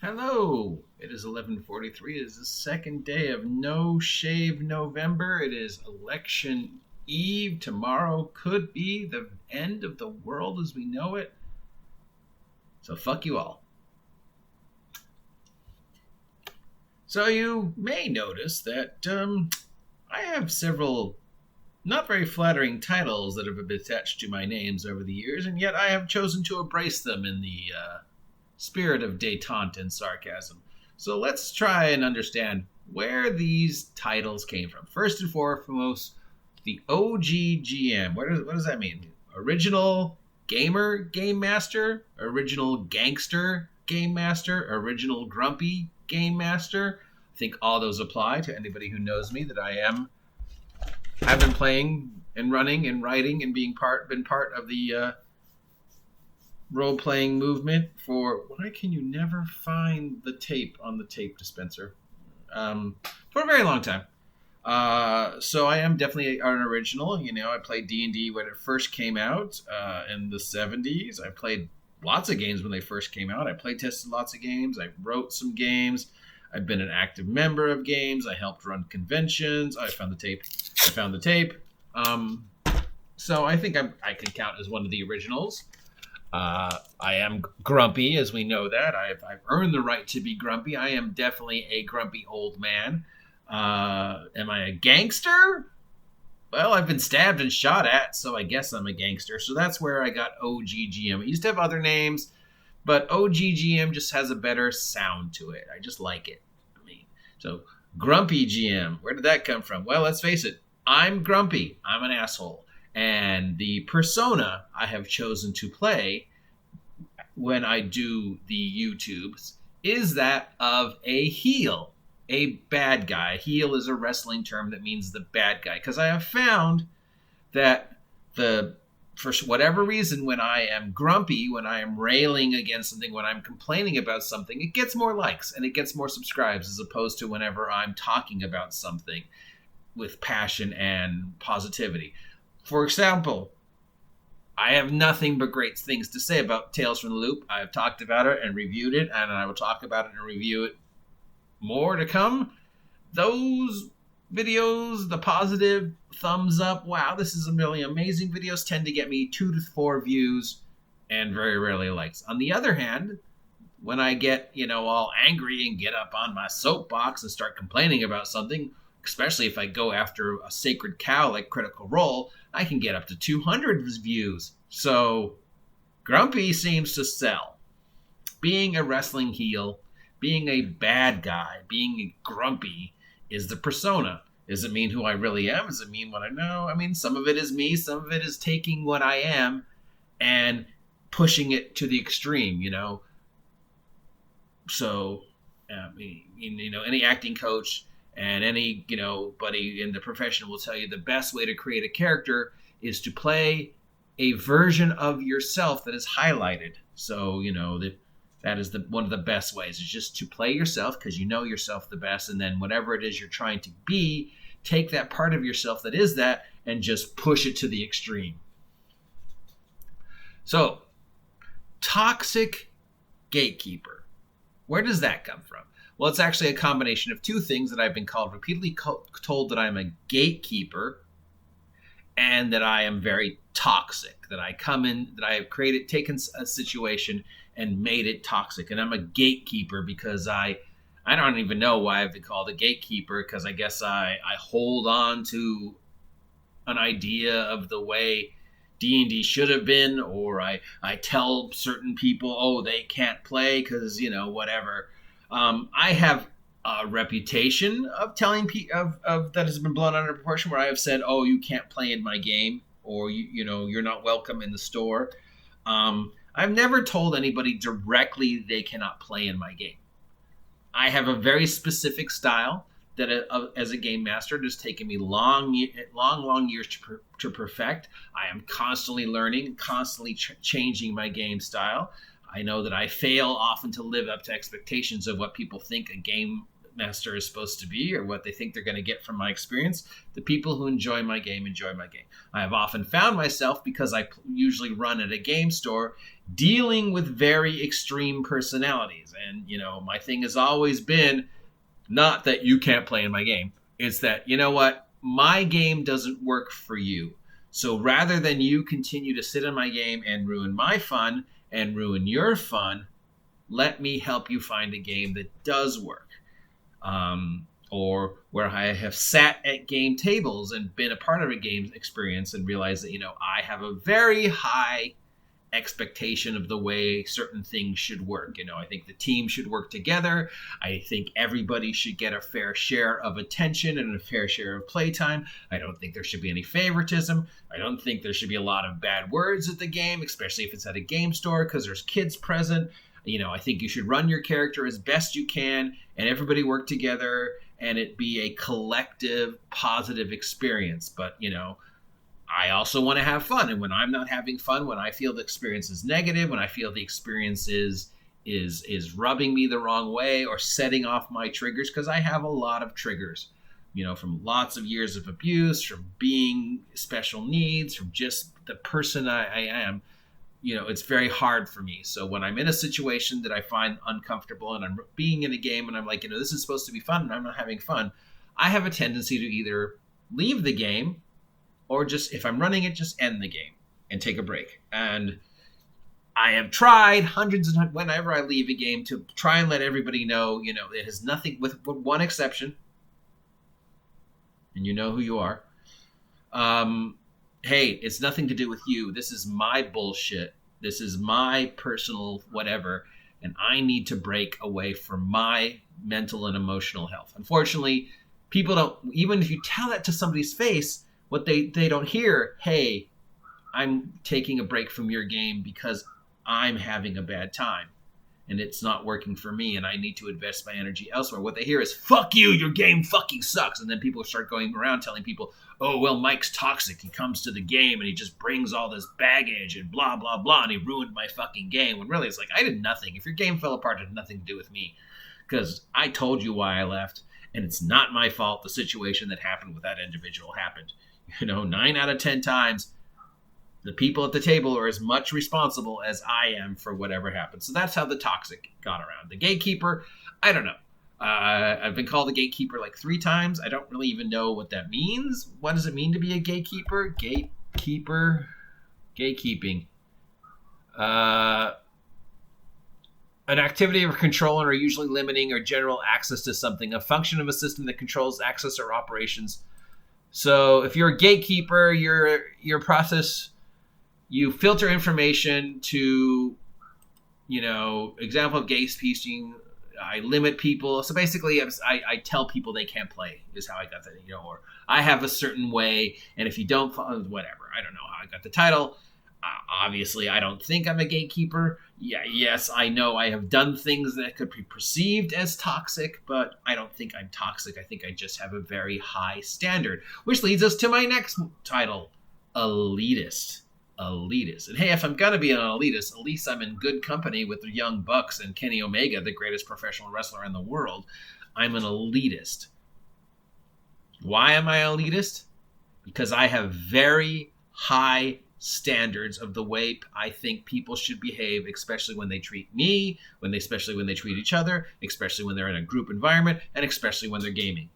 Hello, it is 11:43. It is the second day of No Shave November. It is election eve. Tomorrow could be the end of the world as we know it. So fuck you all. So you may notice that I have several not very flattering titles that have been attached to my names over the years, and yet I have chosen to embrace them in the spirit of détente and sarcasm. So let's try and understand where these titles came from. First and foremost, the OG GM. What does that mean? Original gamer game master, original gangster game master, original grumpy game master. I think all those apply to anybody who knows me that I've been playing and running and writing and been part of the role-playing movement for, why can you never find the tape on the tape dispenser? For a very long time. So I am definitely an original. You know, I played D&D when it first came out in the 70s. I played lots of games when they first came out. I play tested lots of games. I wrote some games. I've been an active member of games. I helped run conventions. I found the tape. So I think I can count as one of the originals. I am grumpy, as we know that. I've earned the right to be grumpy. I am definitely a grumpy old man. Am I a gangster? Well, I've been stabbed and shot at, so I guess I'm a gangster. So that's where I got OGGM. It used to have other names, but OGGM just has a better sound to it. I just like it. So Grumpy GM, where did that come from? Well, let's face it. I'm grumpy. I'm an asshole. And the persona I have chosen to play when I do the YouTubes is that of a heel, a bad guy. Heel is a wrestling term that means the bad guy. Because I have found that for whatever reason, when I am grumpy, when I am railing against something, when I'm complaining about something, it gets more likes and it gets more subscribes as opposed to whenever I'm talking about something with passion and positivity. For example, I have nothing but great things to say about Tales from the Loop. I have talked about it and reviewed it, and I will talk about it and review it more to come. Those videos, the positive thumbs up, wow, this is a really amazing videos, tend to get me 2 to 4 views and very rarely likes. On the other hand, when I get, all angry and get up on my soapbox and start complaining about something, especially if I go after a sacred cow like Critical Role, I can get up to 200 views. So grumpy seems to sell. Being a wrestling heel, being a bad guy, being grumpy is the persona. Does it mean who I really am? Does it mean what I know? I mean, some of it is me. Some of it is taking what I am and pushing it to the extreme, So, any acting coach and any, buddy in the profession will tell you the best way to create a character is to play a version of yourself that is highlighted. So, that is one of the best ways, is just to play yourself because you know yourself the best. And then whatever it is you're trying to be, take that part of yourself that is that and just push it to the extreme. So, toxic gatekeeper. Where does that come from? Well, it's actually a combination of two things that I've been repeatedly told that I'm a gatekeeper and that I am very toxic, that I come in, that I have taken a situation and made it toxic. And I'm a gatekeeper because I don't even know why I've been called a gatekeeper, because I guess I hold on to an idea of the way D&D should have been, or I tell certain people, oh, they can't play because, whatever. I have a reputation of telling people that has been blown out of proportion, where I have said, oh, you can't play in my game, or you're not welcome in the store. I've never told anybody directly they cannot play in my game. I have a very specific style that as a game master it has taken me long years to perfect. I am constantly learning, constantly changing my game style. I know that I fail often to live up to expectations of what people think a game master is supposed to be or what they think they're going to get from my experience. The people who enjoy my game. I have often found myself, because I usually run at a game store, dealing with very extreme personalities. And, my thing has always been not that you can't play in my game. It's that, you know what? My game doesn't work for you. So rather than you continue to sit in my game and ruin my fun and ruin your fun, let me help you find a game that does work. Or where I have sat at game tables and been a part of a game experience and realized that, I have a very high expectation of the way certain things should work. I think the team should work together. I think everybody should get a fair share of attention and a fair share of playtime. I don't think there should be any favoritism. I don't think there should be a lot of bad words at the game, especially if it's at a game store, because there's kids present. I think you should run your character as best you can and everybody work together and it be a collective positive experience. But, I also want to have fun. And when I'm not having fun, when I feel the experience is negative, when I feel the experience is rubbing me the wrong way or setting off my triggers, because I have a lot of triggers, from lots of years of abuse, from being special needs, from just the person I am, it's very hard for me. So when I'm in a situation that I find uncomfortable and I'm being in a game and I'm like, this is supposed to be fun and I'm not having fun, I have a tendency to either leave the game or just, if I'm running it, just end the game and take a break. And I have tried whenever I leave a game, to try and let everybody know, it has nothing, with one exception, and you know who you are. Hey, it's nothing to do with you. This is my bullshit. This is my personal whatever, and I need to break away from my mental and emotional health. Unfortunately, people don't, even if you tell that to somebody's face, what they don't hear, hey, I'm taking a break from your game because I'm having a bad time and it's not working for me and I need to invest my energy elsewhere. What they hear is, fuck you, your game fucking sucks. And then people start going around telling people, oh, well, Mike's toxic. He comes to the game and he just brings all this baggage and blah, blah, blah, and he ruined my fucking game. When really it's like, I did nothing. If your game fell apart, it had nothing to do with me, because I told you why I left, and it's not my fault the situation that happened with that individual happened. 9 out of 10 times, the people at the table are as much responsible as I am for whatever happened. So that's how the toxic got around. The gatekeeper, I don't know. I've been called a gatekeeper like 3 times. I don't really even know what that means. What does it mean to be a gatekeeper? Gatekeeping. An activity of controlling or usually limiting or general access to something, a function of a system that controls access or operations. So if you're a gatekeeper, your process, you filter information to, example of gatekeeping, I limit people. So basically, I tell people they can't play is how I got that, or I have a certain way, and if you don't follow, whatever. I don't know how I got the title. Obviously, I don't think I'm a gatekeeper. Yes, I know I have done things that could be perceived as toxic, but I don't think I'm toxic. I think I just have a very high standard, which leads us to my next title, elitist. And hey, if I'm going to be an elitist, at least I'm in good company with the Young Bucks and Kenny Omega, the greatest professional wrestler in the world. I'm an elitist. Why am I elitist? Because I have very high standards of the way I think people should behave, especially when they treat me, especially when they treat each other, especially when they're in a group environment, and especially when they're gaming.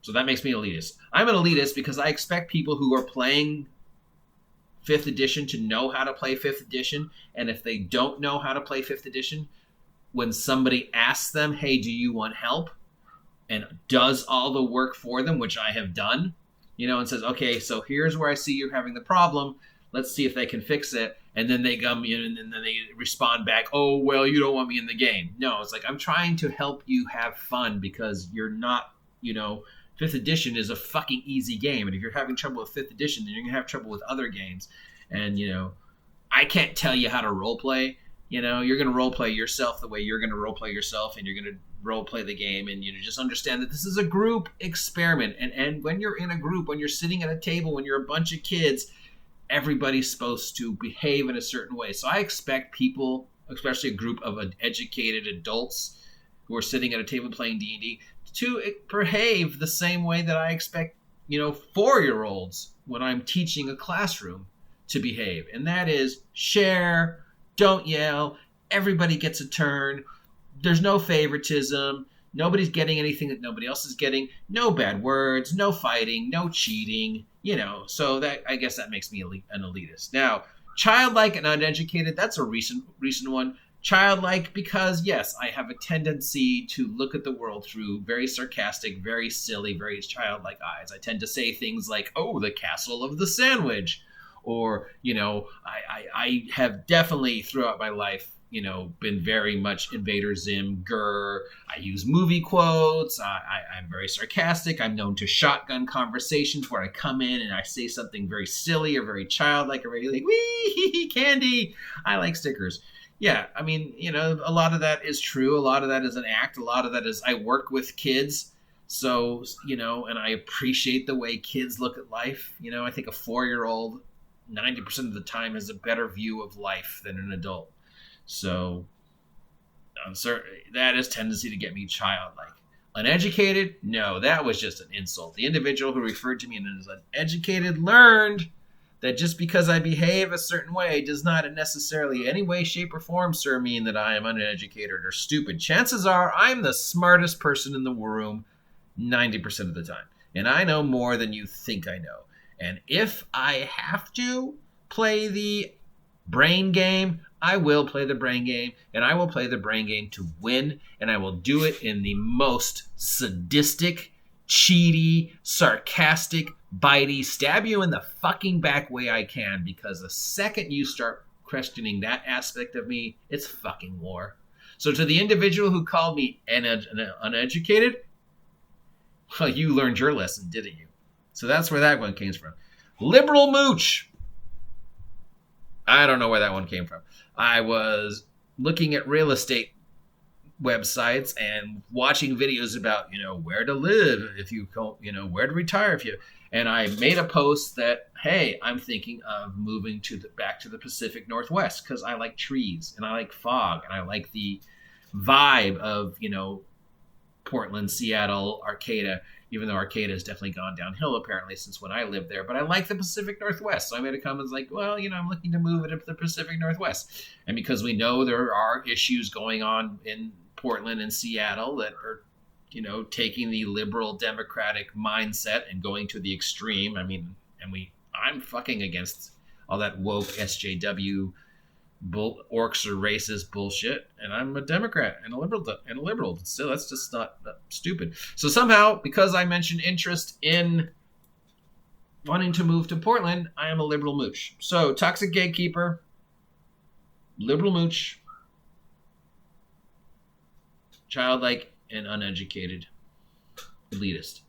So that makes me elitist. I'm an elitist because I expect people who are playing 5th edition to know how to play 5th edition, and if they don't know how to play 5th edition, when somebody asks them, hey, do you want help, and does all the work for them, which I have done, and says, okay, so here's where I see you're having the problem. Let's see if they can fix it. And then they come in and then they respond back, oh, well, you don't want me in the game. No, it's like, I'm trying to help you have fun because you're not, 5th edition is a fucking easy game. And if you're having trouble with 5th edition, then you're going to have trouble with other games. And, I can't tell you how to role play. You're going to role play yourself the way you're going to role play yourself, and you're going to role play the game. And, just understand that this is a group experiment. And when you're in a group, when you're sitting at a table, when you're a bunch of kids, everybody's supposed to behave in a certain way. So I expect people, especially a group of educated adults who are sitting at a table playing D&D, to behave the same way that I expect, 4-year-olds when I'm teaching a classroom to behave. And that is share, don't yell, everybody gets a turn. There's no favoritism. Nobody's getting anything that nobody else is getting. No bad words, no fighting, no cheating, so that, I guess that makes me an elitist. Now, childlike and uneducated, that's a recent one. Childlike because, yes, I have a tendency to look at the world through very sarcastic, very silly, very childlike eyes. I tend to say things like, oh, the castle of the sandwich. Or, I have definitely throughout my life, been very much Invader Zim, grr. I use movie quotes. I'm very sarcastic. I'm known to shotgun conversations where I come in and I say something very silly or very childlike or very like, wee, candy. I like stickers. Yeah, I mean, a lot of that is true. A lot of that is an act. A lot of that is I work with kids. So, and I appreciate the way kids look at life. I think a 4-year-old 90% of the time has a better view of life than an adult. So, that is tendency to get me childlike. Uneducated? No, that was just an insult. The individual who referred to me as uneducated learned that just because I behave a certain way does not necessarily any way, shape, or form, sir, mean that I am uneducated or stupid. Chances are I'm the smartest person in the room 90% of the time. And I know more than you think I know. And if I have to play the brain game, I will play the brain game, and I will play the brain game to win, and I will do it in the most sadistic, cheaty, sarcastic, bitey, stab you in the fucking back way I can, because the second you start questioning that aspect of me, it's fucking war. So to the individual who called me uneducated, well, you learned your lesson, didn't you? So that's where that one came from. Liberal mooch. I don't know where that one came from. I was looking at real estate websites and watching videos about, where to live if you, where to retire if you. And I made a post that, hey, I'm thinking of moving back to the Pacific Northwest because I like trees and I like fog and I like the vibe of, Portland, Seattle, Arcata, even though Arcata has definitely gone downhill apparently since when I lived there. But I like the Pacific Northwest. So I made a comment like, well, I'm looking to move it to the Pacific Northwest. And because we know there are issues going on in Portland and Seattle that are, taking the liberal democratic mindset and going to the extreme. I mean, I'm fucking against all that woke SJW orcs or racist bullshit, and I'm a Democrat and a liberal. So that's just not stupid. So somehow, because I mentioned interest in wanting to move to Portland, I am a liberal mooch. So toxic gatekeeper, liberal mooch, childlike and uneducated, elitist.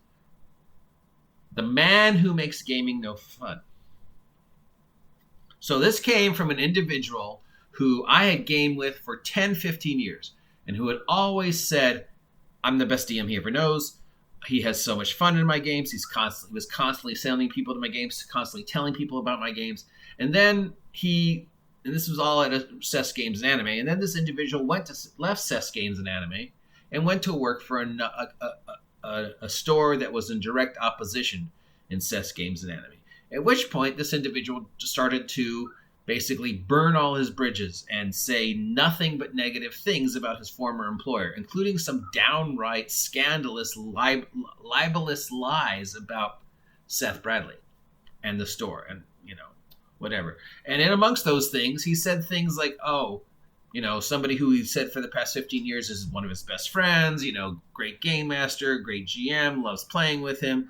The man who makes gaming no fun. So this came from an individual who I had gamed with for 10, 15 years and who had always said, I'm the best DM he ever knows. He has so much fun in my games. He was constantly sending people to my games, constantly telling people about my games. And then and this was all at Cess Games and Anime. And then this individual left Cess Games and Anime and went to work for a store that was in direct opposition in Cess Games and Anime. At which point, this individual started to basically burn all his bridges and say nothing but negative things about his former employer, including some downright scandalous, libelous lies about Seth Bradley and the store and, whatever. And in amongst those things, he said things like, somebody who he said for the past 15 years is one of his best friends, great game master, great GM, loves playing with him.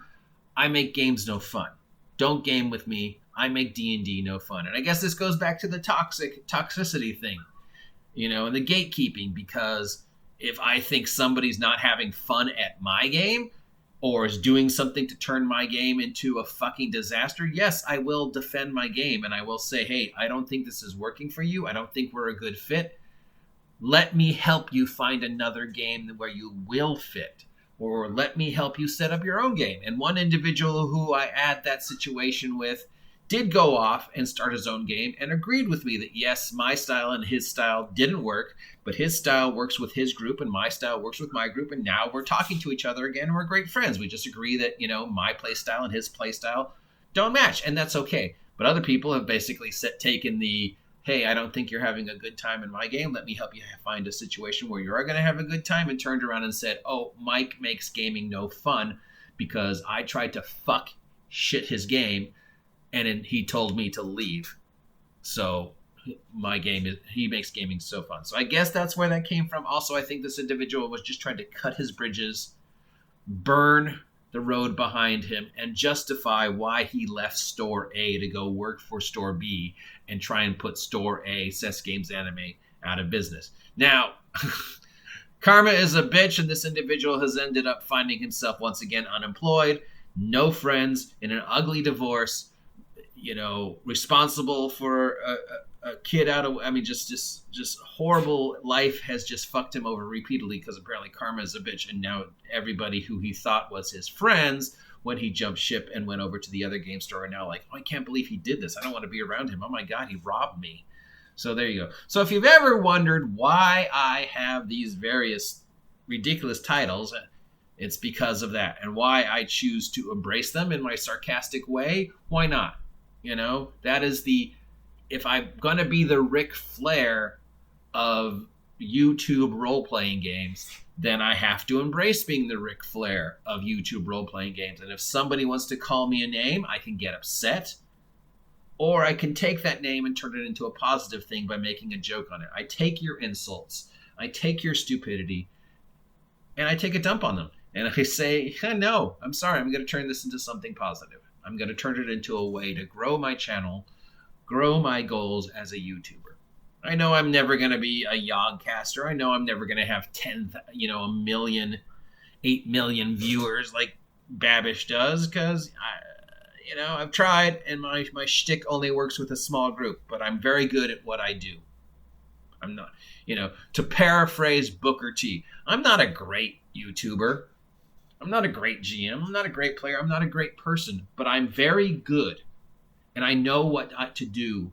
I make games no fun. Don't game with me. I make D&D no fun. And I guess this goes back to the toxicity thing, and the gatekeeping, because if I think somebody's not having fun at my game or is doing something to turn my game into a fucking disaster, yes, I will defend my game and I will say, hey, I don't think this is working for you. I don't think we're a good fit. Let me help you find another game where you will fit. Or let me help you set up your own game. And one individual who I had that situation with did go off and start his own game and agreed with me that yes, my style and his style didn't work, but his style works with his group and my style works with my group, and now we're talking to each other again and we're great friends. We just agree that, my play style and his play style don't match, and that's okay. But other people have basically taken the, hey, I don't think you're having a good time in my game. Let me help you find a situation where you are going to have a good time, and turned around and said, oh, Mike makes gaming no fun because I tried to fuck shit his game, and he told me to leave. So he makes gaming so fun. So I guess that's where that came from. Also, I think this individual was just trying to cut his bridges, burn the road behind him, and justify why he left Store A to go work for Store B and try and put Store A, Cess Games Anime, out of business. Now, karma is a bitch, and this individual has ended up finding himself once again unemployed, no friends, in an ugly divorce, responsible for a kid out of, just horrible life has just fucked him over repeatedly, because apparently karma is a bitch, and now everybody who he thought was his friends when he jumped ship and went over to the other game store are now like, oh, I can't believe he did this. I don't want to be around him. Oh my God, he robbed me. So there you go. So if you've ever wondered why I have these various ridiculous titles, it's because of that, and why I choose to embrace them in my sarcastic way. Why not? That is if I'm going to be the Ric Flair of YouTube role-playing games, then I have to embrace being the Ric Flair of YouTube role-playing games. And if somebody wants to call me a name, I can get upset, or I can take that name and turn it into a positive thing by making a joke on it. I take your insults, I take your stupidity, and I take a dump on them. And I say, no, I'm sorry, I'm going to turn this into something positive. I'm going to turn it into a way to grow my channel, grow my goals as a YouTuber. I know I'm never going to be a Yogcaster. I know I'm never going to have 8 million viewers like Babish does, because I've tried, and my shtick only works with a small group, but I'm very good at what I do. I'm not, to paraphrase Booker T, I'm not a great YouTuber. I'm not a great GM. I'm not a great player. I'm not a great person, but I'm very good, and I know what to do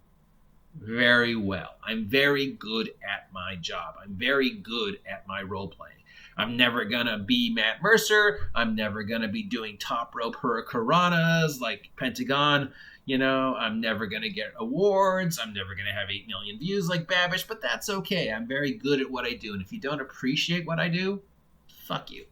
very well. I'm very good at my job. I'm very good at my role playing. I'm never going to be Matt Mercer. I'm never going to be doing top rope hurricanranas like Pentagon. I'm never going to get awards. I'm never going to have 8 million views like Babish, but that's okay. I'm very good at what I do, and if you don't appreciate what I do, fuck you.